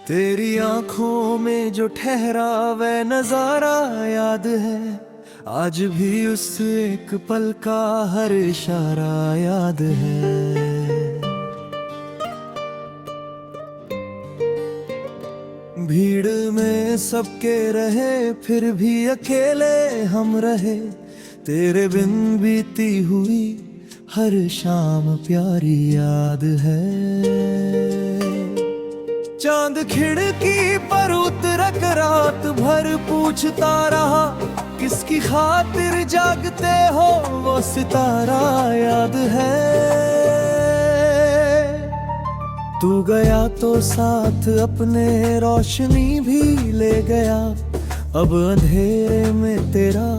तेरी आंखों में जो ठहरावे नजारा याद है, आज भी उस एक पल का हर इशारा याद है। भीड़ में सबके रहे फिर भी अकेले हम रहे, तेरे बिन बीती हुई हर शाम प्यारी याद है। चांद खिड़की पर उतरक रात भर पूछता रहा, किसकी खातिर जागते हो वो सितारा याद है। तू गया तो साथ अपने रोशनी भी ले गया, अब अंधेरे में तेरा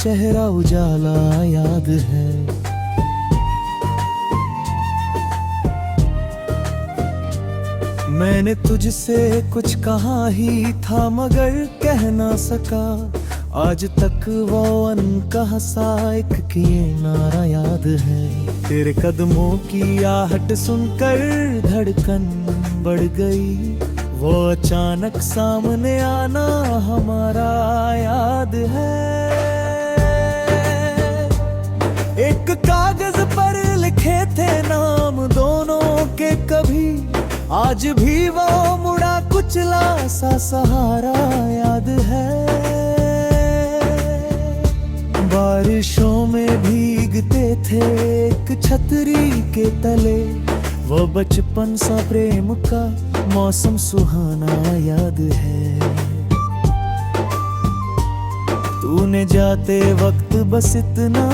चेहरा उजाला याद है। मैंने तुझसे कुछ कहा ही था मगर कह ना सका, आज तक वो अनकहा सा एक किए नारा याद है। तेरे कदमों की आहट सुनकर धड़कन बढ़ गई, वो अचानक सामने आना हमारा याद है। एक कागज पर लिखे थे नाम दोनों के कभी, आज भी वो मुड़ा कुचला सा सहारा याद है। बारिशों में भीगते थे एक छतरी के तले, वो बचपन सा प्रेम का मौसम सुहाना याद है। तूने जाते वक्त बस इतना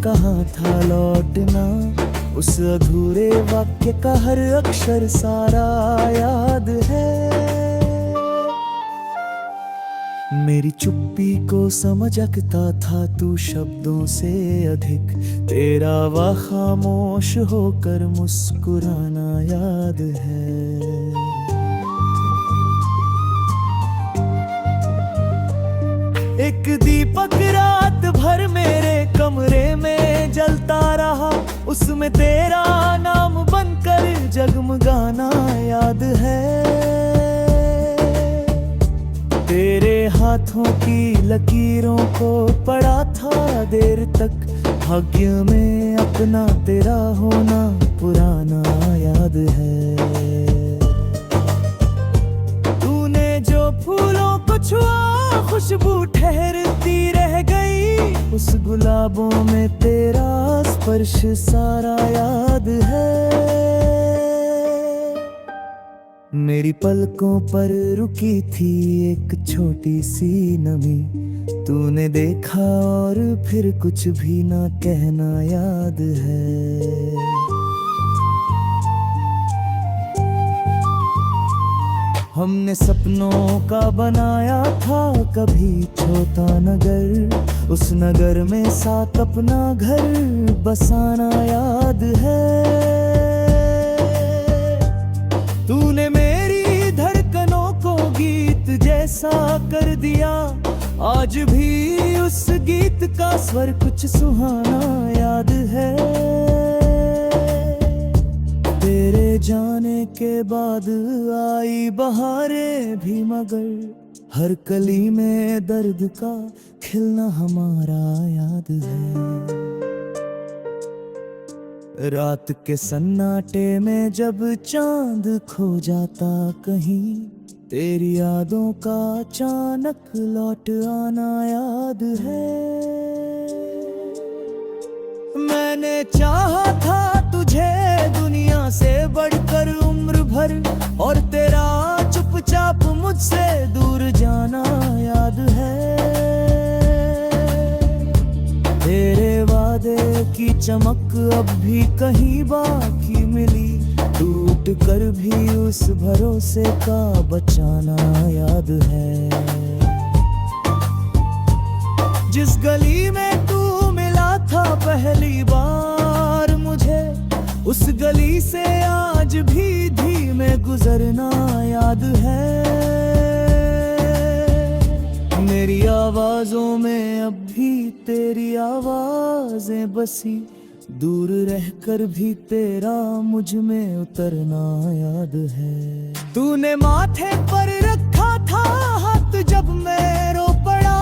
कहा था लौटना, उस अधूरे वाक्य का हर अक्षर सारा याद है। मेरी चुप्पी को समझता था तू शब्दों से अधिक, तेरा वह खामोश होकर मुस्कुराना याद है। एक दीपक रात भर मेरे कमरे में जलता रहा, उसमें तेरा नाम बनकर जगमगाना याद है। तेरे हाथों की लकीरों को पड़ा था देर तक, भाग्य में अपना तेरा होना पुराना याद है। तूने जो फूलों को छुआ खुशबू ठहरती रह गई, उस गुलाबों में तेरा स्पर्श सारा याद है। मेरी पलकों पर रुकी थी एक छोटी सी नमी, तूने देखा और फिर कुछ भी ना कहना याद है। हमने सपनों का बनाया था कभी छोटा नगर, उस नगर में साथ अपना घर बसाना याद है। तूने मेरी धड़कनों को गीत जैसा कर दिया, आज भी उस गीत का स्वर कुछ सुहाना याद है। तेरे जाने के बाद आई बहारें भी मगर हर कली में दर्द का खिलना हमारा याद है। रात के सन्नाटे में जब चांद खो जाता कहीं, तेरी यादों का अचानक लौट आना याद है। मैंने चाहा था तुझे दुनिया से बढ़कर उम्र भर, और तेरा चुपचाप मुझसे दूर जाना याद है। तेरे वादे की चमक अब भी कहीं बाकी मिली, टूट कर भी उस भरोसे का बचाना याद है। जिस गली में तू मिला था पहली बार मुझे, उस गली से आज भी धीमे गुजरना याद है। मेरी आवाजों में अब भी तेरी आवाजें बसी, दूर रहकर भी तेरा मुझ में उतरना याद है। तूने माथे पर रखा था हाथ जब मैं रो पड़ा,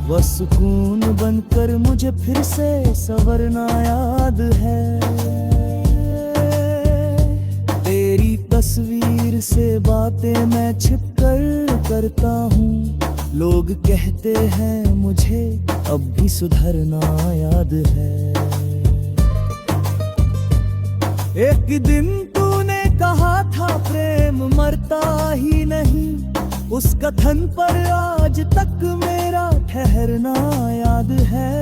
वह सुकून बनकर मुझे फिर से संवरना याद है। तेरी तस्वीर से बातें मैं छिपकर करता हूँ, लोग कहते हैं मुझे अब भी सुधरना याद है। एक दिन तूने कहा था प्रेम मरता ही नहीं, उस कथन पर आज तक मेरा ठहरना याद है।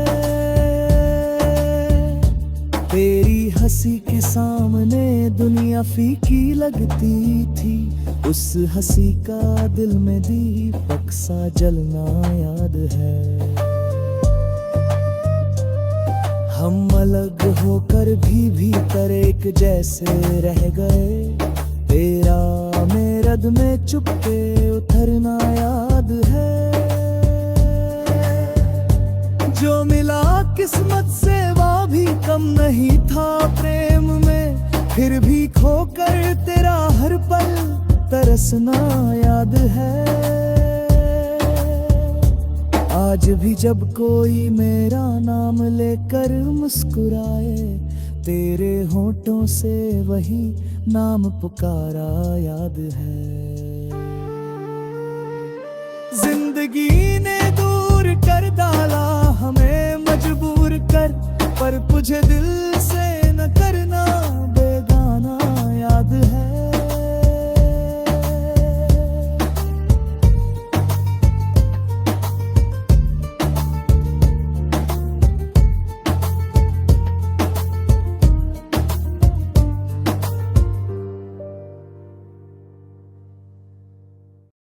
तेरी हंसी के सामने दुनिया फीकी लगती थी, उस हंसी का दिल में दीपक सा जलना याद है। हम अलग होकर भी भीतर एक जैसे रह गए, तेरा मेरद में चुपके उतरना याद है। जो मिला किस्मत से वो भी कम नहीं था प्रेम में, फिर भी खोकर तेरा हर पल तरसना याद है। आज भी जब कोई मेरा नाम लेकर मुस्कुराए, तेरे होठों से वही नाम पुकारा याद है। जिंदगी ने दूर कर डाला हमें मजबूर कर, पर मुझे दिल से